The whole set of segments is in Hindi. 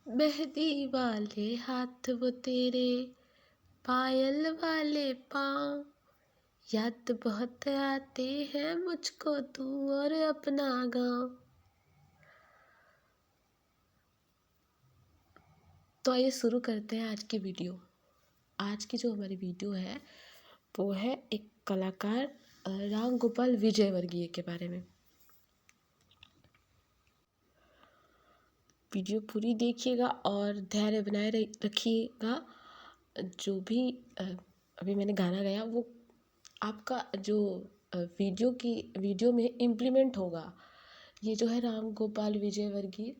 मेहंदी वाले हाथ वो तेरे, पायल वाले पाँव, याद बहुत आते हैं मुझको तू और अपना गाँव। तो आइए शुरू करते हैं आज की वीडियो। आज की जो हमारी वीडियो है वो है एक कलाकार राम गोपाल विजयवर्गीय के बारे में। वीडियो पूरी देखिएगा और धैर्य बनाए रखिएगा। जो भी अभी मैंने गाना गाया वो आपका जो वीडियो में इम्प्लीमेंट होगा। ये जो है राम गोपाल विजयवर्गीय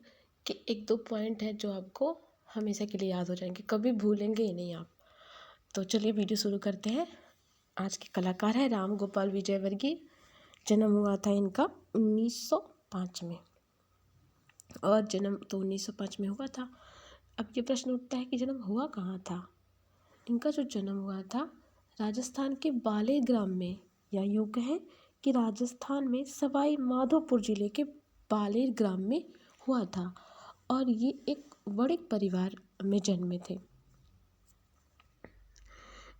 के एक दो पॉइंट है जो आपको हमेशा के लिए याद हो जाएंगे, कभी भूलेंगे ही नहीं आप। तो चलिए वीडियो शुरू करते हैं। आज के कलाकार है राम गोपाल विजयवर्गीय। जन्म हुआ था इनका 1905 में, और जन्म तो 1905 में हुआ था। अब ये प्रश्न उठता है कि जन्म हुआ कहाँ था। इनका जो जन्म हुआ था राजस्थान के बाले ग्राम में, या यूँ कहें कि राजस्थान में सवाई माधोपुर जिले के बालेर ग्राम में हुआ था। और ये एक वणिक परिवार में जन्मे थे।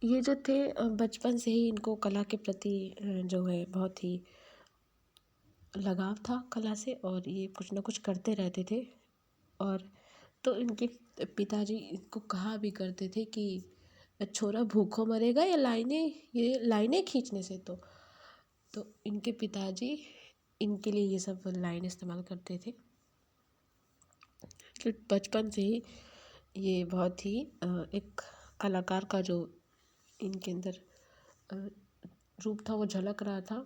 ये जो थे बचपन से ही इनको कला के प्रति जो है बहुत ही लगाव था कला से, और ये कुछ ना कुछ करते रहते थे। और तो इनके पिताजी इनको कहा भी करते थे कि छोरा भूखों मरेगा या लाइनें खींचने से। तो इनके पिताजी इनके लिए ये सब लाइन इस्तेमाल करते थे। तो बचपन से ही ये बहुत ही एक कलाकार का जो इनके अंदर रूप था वो झलक रहा था।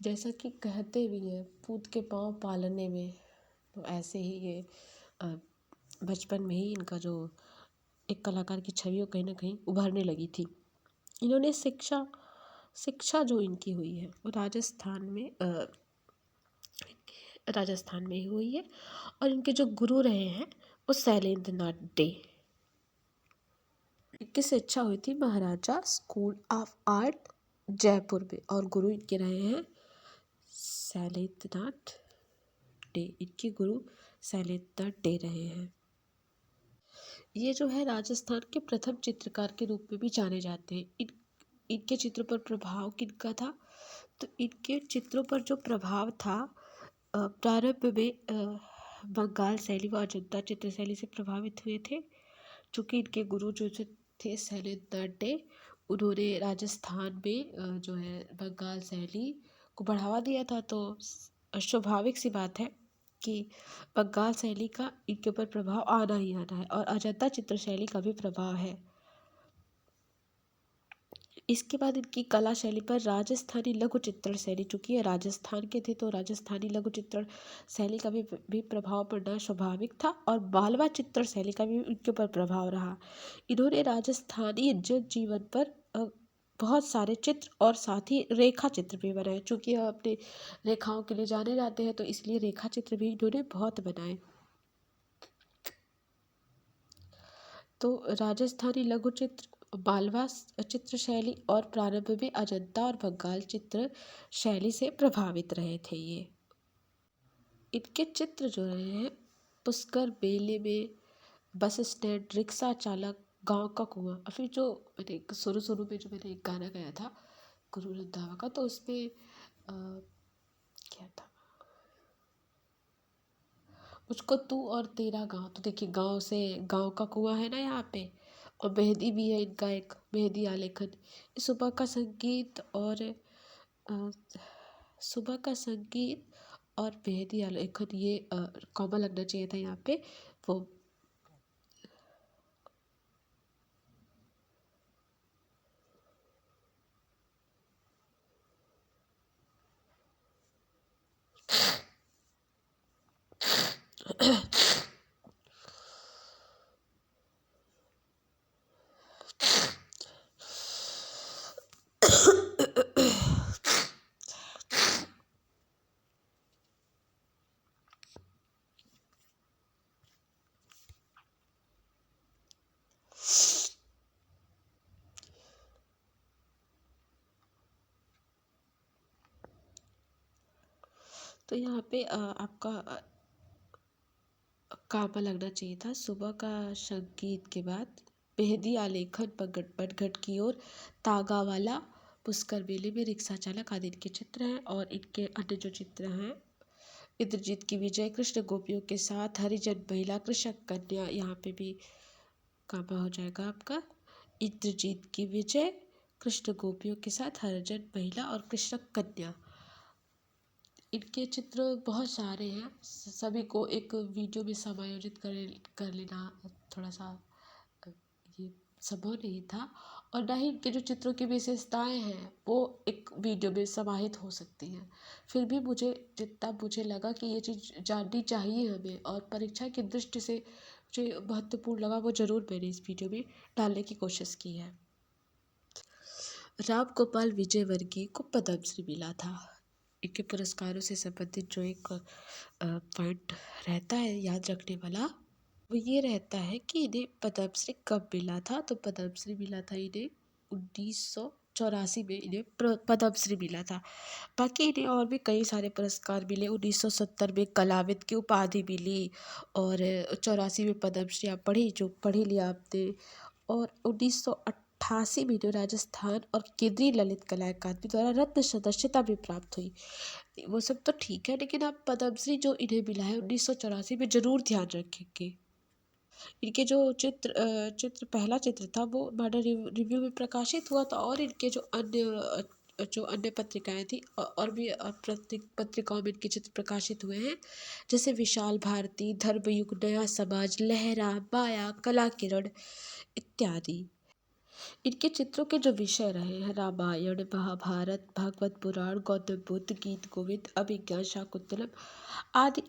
जैसा कि कहते भी हैं पूत के पाँव पालने में, तो ऐसे ही ये बचपन में ही इनका जो एक कलाकार की छवि वो कहीं ना कहीं उभरने लगी थी। इन्होंने शिक्षा जो इनकी हुई है वो राजस्थान में ही हुई है। और इनके जो गुरु रहे हैं वो शैलेंद्र नाथ डे। इनकी शिक्षा हुई थी महाराजा स्कूल ऑफ आर्ट जयपुर में, और गुरु इनके रहे हैं शैलेंद्र नाथ डे। इनके गुरु शैलेंद्र नाथ डे रहे हैं। ये जो है राजस्थान के प्रथम चित्रकार के रूप में भी जाने जाते हैं। इनके चित्रों पर प्रभाव किनका था, तो इनके चित्रों पर जो प्रभाव था प्रारंभ में बंगाल शैली व अजंता चित्र शैली से प्रभावित हुए थे। चूँकि इनके गुरु जो थे शैलेंद्र नाथ डे, उन्होंने राजस्थान में जो है बंगाल शैली को बढ़ावा दिया था। तो स्वाभाविक सी बात है कि बंगाल शैली का इनके ऊपर प्रभाव आना ही आना है, और अजंता चित्र शैली का भी प्रभाव है। इसके बाद इनकी कला शैली पर राजस्थानी लघु चित्रण शैली, चूँकि ये राजस्थान के थे तो राजस्थानी लघु चित्रण शैली का भी प्रभाव पड़ना स्वाभाविक था, और मालवा चित्रण शैली का भी इनके ऊपर प्रभाव रहा। इन्होंने राजस्थानी जन जीवन पर बहुत सारे चित्र और साथ ही रेखा चित्र भी बनाए। चूँकि यह अपने रेखाओं के लिए जाने जाते हैं तो इसलिए रेखा चित्र भी इन्होंने बहुत बनाए। तो राजस्थानी लघु चित्र, मालवा चित्र शैली और प्रारंभ में अजंता और बंगाल चित्र शैली से प्रभावित रहे थे। ये इनके चित्र जो रहे हैं पुष्कर, बेले में, बस स्टैंड, रिक्शा चालक, गांव का कुआं। अभी जो मैंने शुरू में जो मैंने एक गाना गाया था गुरु रंधावा का, तो उसमें क्या था, मुझको तू और तेरा गाँव। तो देखिए गाँव से गाँव का कुआं है ना यहाँ पे, और मेहंदी भी है इनका, एक मेहंदी आलेखन। सुबह का संगीत और अ, सुबह का संगीत और मेहंदी आलेखन, ये कॉमन लगना चाहिए था यहाँ पे। वो तो यहाँ पे आपका काम पर लगना चाहिए था। सुबह का संगीत के बाद मेहंदी आलेखन पनघट की ओर तागा वाला पुष्कर मेले में रिक्शा चालक आदि इनके चित्र हैं। और इनके अन्य जो चित्र हैं, इंद्रजीत की विजय कृष्ण गोपियों के साथ, हरिजन महिला कृषक कन्या, यहाँ पे भी काम हो जाएगा आपका। इंद्रजीत की विजय कृष्ण गोपियों के साथ, हरिजन महिला और कृषक कन्या, इनके चित्र बहुत सारे हैं। सभी को एक वीडियो में समायोजित कर लेना थोड़ा सा अ, ये संभव नहीं था। और ना ही इनके जो चित्रों की विशेषताएं हैं वो एक वीडियो में समाहित हो सकती हैं। फिर भी मुझे जितना मुझे लगा कि ये चीज़ जाननी चाहिए हमें और परीक्षा की दृष्टि से मुझे महत्वपूर्ण लगा, वो ज़रूर मैंने इस वीडियो में डालने की कोशिश की है। राम गोपाल विजयवर्गीय को पद्मश्री मिला था। इनके पुरस्कारों से संबंधित जो एक पॉइंट रहता है याद रखने वाला, वो ये रहता है कि इन्हें पद्मश्री कब मिला था। तो पद्मश्री मिला था इन्हें 1984 में, इन्हें पद्मश्री मिला था। बाकी इन्हें और भी कई सारे पुरस्कार मिले। 1970 में कलाविद की उपाधि मिली और 84 में पद्मश्री आप पढ़ी लिया आपने। और 1988 में इन्हें राजस्थान और केंद्रीय ललित कला अकादमी द्वारा रत्न सदस्यता भी प्राप्त हुई। वो सब तो ठीक है, लेकिन आप पद्मश्री जो इन्हें मिला है 1984 में, ज़रूर ध्यान रखेंगे। इनके जो पहला चित्र था वो मॉडर्न रिव्यू में प्रकाशित हुआ था। और इनके जो अन्य पत्रिकाएं थी और भी पत्रिकाओं में इनके चित्र प्रकाशित हुए हैं, जैसे विशाल भारती, धर्मयुग, नया समाज, लहरा, माया, कला किरण इत्यादि। इनके चित्रों के जो विषय रहे हैं, रामायण, महाभारत, भागवत पुराण, गौतम बुद्ध, गीत गोविंद, अभिज्ञान, शाकुंतलम आदि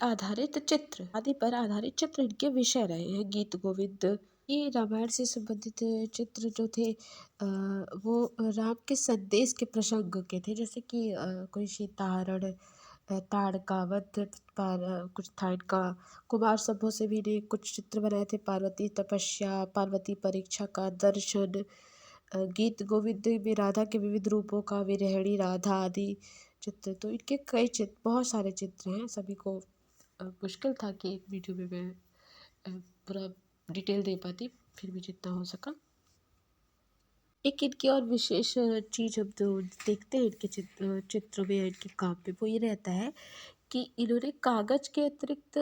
पर आधारित चित्र इनके विषय रहे हैं। गीत गोविंद, ये रामायण से संबंधित चित्र जो थे वो राम के संदेश के प्रसंग के थे, जैसे कि कोई सीताहरण, ताड़कावध, कुछ था इनका। कुमार संभव से भी ने कुछ चित्र बनाए थे, पार्वती तपस्या, पार्वती परीक्षा का दर्शन, गीत गोविंद में राधा के विविध रूपों का, विरहिणी राधा आदि चित्र। तो इनके कई चित्र, बहुत सारे चित्र हैं। सभी को मुश्किल था कि एक वीडियो में मैं पूरा डिटेल दे पाती, फिर भी जितना हो सका। एक इनकी और विशेष चीज़ हम तो देखते हैं इनके चित्रों में, इनके काम में, वो ये रहता है कि इन्होंने कागज़ के अतिरिक्त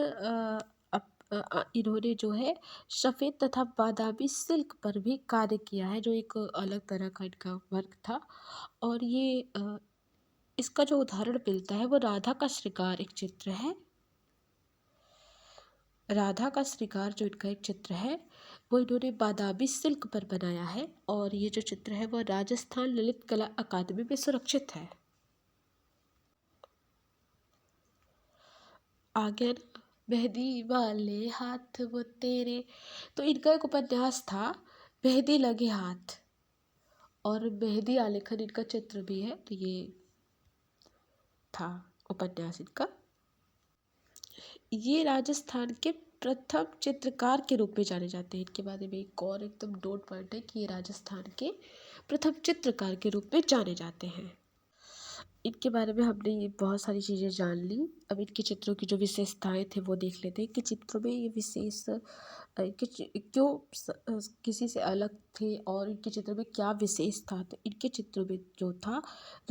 इन्होंने जो है सफ़ेद तथा बादामी सिल्क पर भी कार्य किया है, जो एक अलग तरह का इनका वर्क था। और ये इसका जो उदाहरण मिलता है वो राधा का श्रृंगार एक चित्र है। राधा का श्रृंगार जो इनका एक चित्र है वो इन्होंने बादामी सिल्क पर बनाया है। और ये जो चित्र है वो राजस्थान ललित कला अकादमी में सुरक्षित है। आगे मेहंदी वाले हाथ वो तेरे, तो इनका एक उपन्यास था मेहंदी लगे हाथ, और मेहंदी आलेखन इनका चित्र भी है। तो ये था उपन्यास इनका। ये राजस्थान के प्रथम चित्रकार के रूप में जाने जाते हैं। इनके बारे में एक और एकदम डोट पॉइंट है कि ये राजस्थान के प्रथम चित्रकार के रूप में जाने जाते हैं। इनके बारे में हमने ये बहुत सारी चीज़ें जान ली। अब इनके चित्रों की जो विशेषताएं थे वो देख लेते हैं कि चित्रों में ये विशेष क्यों किसी से अलग थे और इनके चित्र में क्या विशेष था। तो इनके चित्रों में जो था,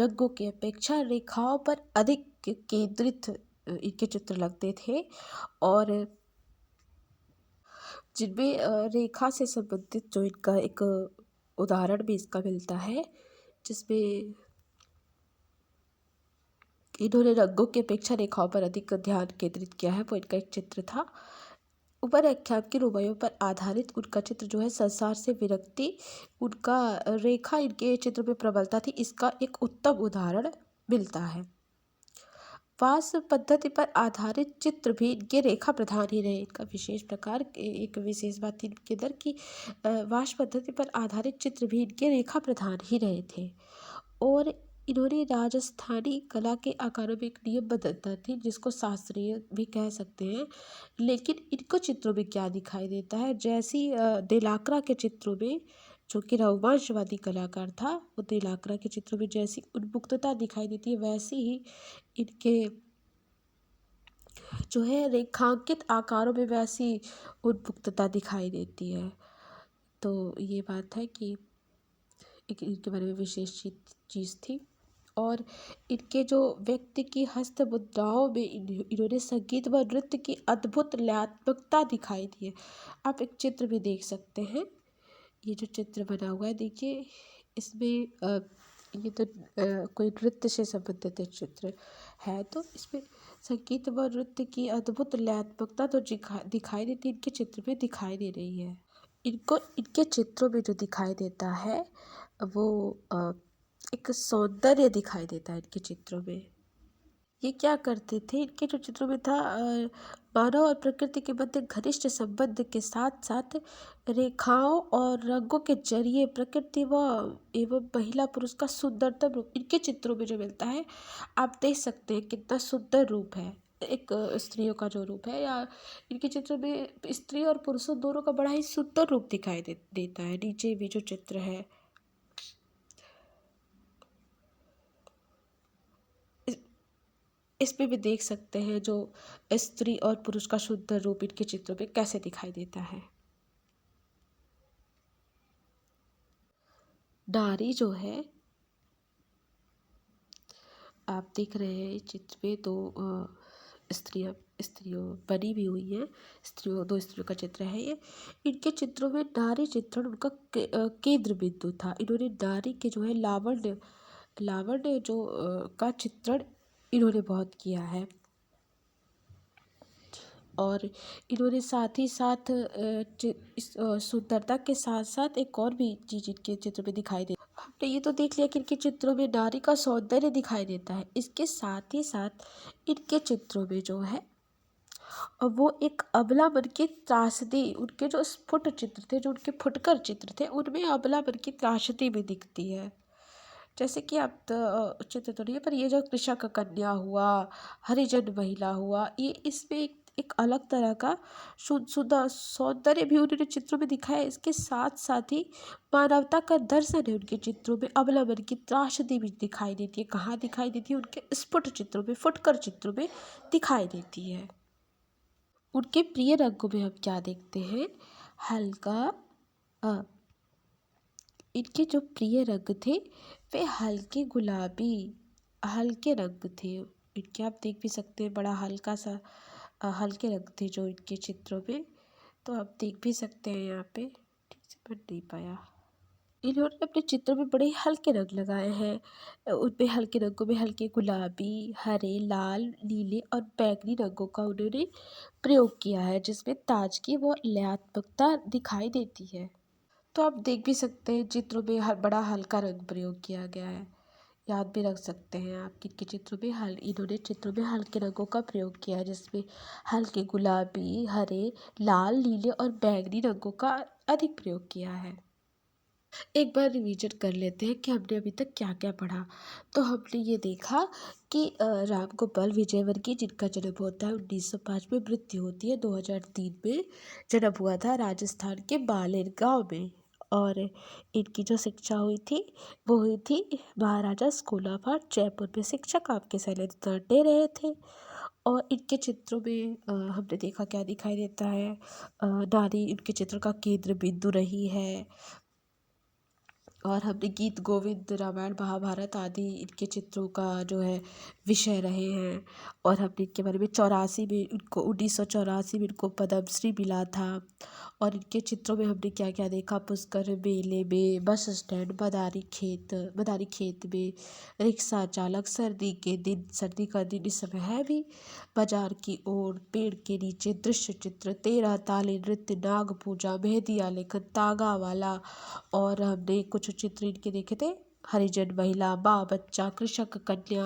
रंगों की अपेक्षा रेखाओं पर अधिक केंद्रित इनके चित्र लगते थे। और जिनमें रेखा से संबंधित जो इनका एक उदाहरण भी इसका मिलता है, जिसमें इन्होंने रंगों की अपेक्षा रेखाओं पर अधिक ध्यान केंद्रित किया है, वो इनका एक चित्र था। ऊपर आख्यान के रुबाइयों पर आधारित उनका चित्र जो है संसार से विरक्ति, उनका रेखा इनके चित्र में प्रबलता थी, इसका एक उत्तम उदाहरण मिलता है। वास पद्धति पर आधारित चित्र भी इनके रेखा प्रधान ही रहे। इनका विशेष प्रकार एक विशेष बात थी इनके अंदर कि वास पद्धति पर आधारित चित्र भी इनके रेखा प्रधान ही रहे थे। और इन्होंने राजस्थानी कला के आकारों में एक नियमबद्धता थी, जिसको शास्त्रीय भी कह सकते हैं। लेकिन इनको चित्रों में क्या दिखाई देता है, जैसी देलाकरा के चित्रों में, जो कि रघुवंशवादी कलाकार था, वो देलाकरा के चित्रों में जैसी उन्मुक्तता दिखाई देती है, वैसी ही इनके जो है रेखांकित आकारों में वैसी उन्मुक्तता दिखाई देती है। तो ये बात है कि एक इनके बारे में विशेष चीज़ थी। और इनके जो व्यक्ति की हस्त मुद्राओं में इन्होंने संगीत व नृत्य की अद्भुत लयात्मकता दिखाई दी है। आप एक चित्र भी देख सकते हैं, ये जो चित्र बना हुआ है देखिए, इसमें ये तो कोई नृत्य से संबंधित एक चित्र है। तो इसमें संगीत व नृत्य की अद्भुत लयात्मकता तो दिखाई देती है, इनके चित्र में दिखाई दे रही है। इनको इनके चित्रों में जो दिखाई देता है वो एक सौंदर्य दिखाई देता है इनके चित्रों में। ये क्या करते थे, इनके जो चित्रों में था मानव और प्रकृति के मध्य घनिष्ठ संबंध के साथ साथ रेखाओं और रंगों के जरिए प्रकृति व एवं महिला पुरुष का सुंदरतम रूप इनके चित्रों में जो मिलता है। आप देख सकते हैं कितना सुंदर रूप है एक स्त्रियों का जो रूप है, या इनके चित्र में स्त्री और पुरुषों दोनों का बड़ा ही सुंदर रूप दिखाई देता है। नीचे भी जो चित्र है इसमें भी देख सकते हैं जो स्त्री और पुरुष का सुंदर रूप इनके चित्रों में कैसे दिखाई देता है। नारी जो है, आप देख रहे हैं इस चित्र में तो स्त्रियों बनी भी हुई हैं, दो स्त्रियों का चित्र है ये। इनके चित्रों में नारी चित्रण उनका केंद्र बिंदु था। इन्होंने नारी के जो है लावण्य जो का चित्रण इन्होंने बहुत किया है। और इन्होंने साथ ही साथ इस सुंदरता के साथ साथ एक और भी चीज़ इनके चित्र में दिखाई दे। हमने ये तो देख लिया कि इनके चित्रों में नारी का सौंदर्य दिखाई देता है, इसके साथ ही साथ इनके चित्रों में जो है वो एक अबला मन की त्रासदी, उनके जो स्फुट चित्र थे, जो उनके फुटकर चित्र थे, उनमें अबला मन की त्रासदी भी दिखती है। जैसे कि आप चित्र तो नहीं है, पर ये जो कृषक कन्या हुआ, हरिजन महिला हुआ, ये इसमें एक अलग तरह का शुद्ध सौंदर्य भी उन्होंने चित्रों में दिखाया है। इसके साथ साथ ही मानवता का दर्शन है उनके चित्रों में। अवलंबन की त्रासदी भी दिखाई देती है। कहाँ दिखाई देती है? उनके स्फुट चित्रों में, फुटकर चित्रों में दिखाई देती है। उनके प्रिय रंगों में हम क्या देखते हैं? हल्का इनके जो प्रिय रंग थे वे हल्के गुलाबी, हल्के रंग थे इनके। आप देख भी सकते हैं, बड़ा हल्का सा हल्के रंग थे जो इनके चित्रों में। तो आप देख भी सकते हैं, यहाँ पे ठीक से पढ़ नहीं पाया। इन्होंने अपने चित्रों में बड़े हल्के रंग लगाए हैं। उनमें हल्के रंगों में हल्के गुलाबी, हरे, लाल, नीले और बैंगनी रंगों का उन्होंने प्रयोग किया है, जिसमें ताजगी व लयात्मकता दिखाई देती है। तो आप देख भी सकते हैं चित्रों में बड़ा हल्का रंग प्रयोग किया गया है। याद भी रख सकते हैं आप किनके चित्रों में इन्होंने चित्रों में हल्के रंगों का प्रयोग किया है, जिसमें हल्के गुलाबी, हरे, लाल, नीले और बैंगनी रंगों का अधिक प्रयोग किया है। एक बार रिवीजन कर लेते हैं कि हमने अभी तक क्या क्या पढ़ा। तो हमने ये देखा कि राम गोपाल विजयवर्गीय, जिनका जन्म होता है 1905 में, मृत्यु होती है 2003 में। जन्म हुआ था राजस्थान के बालेर गांव में। और इनकी जो शिक्षा हुई थी वो हुई थी महाराजा स्कूल ऑफ आर्ट, जयपुर में। शिक्षक आपके शैलेंद्र दे रहे थे। और इनके चित्रों में हमने देखा क्या दिखाई देता है? नारी इनके चित्र का केंद्र बिंदु रही है। और हमने गीत गोविंद, रामायण, महाभारत आदि इनके चित्रों का जो है विषय रहे हैं। और हमने इनके बारे में 84 में इनको 1984 में इनको पद्मश्री मिला था। और इनके चित्रों में हमने क्या क्या देखा? पुष्कर मेले में, बस स्टैंड, मदारी खेत में, रिक्शा चालक, सर्दी का दिन इस समय है भी, बाजार की ओर, पेड़ के नीचे, दृश्य चित्र, 13 ताले नृत्य, नाग पूजा, मेहंदी आलेखन, तागा वाला। और हमने कुछ चित्र इनके देखे थे, हरिजन महिला, माँ बच्चा, कृषक कन्या,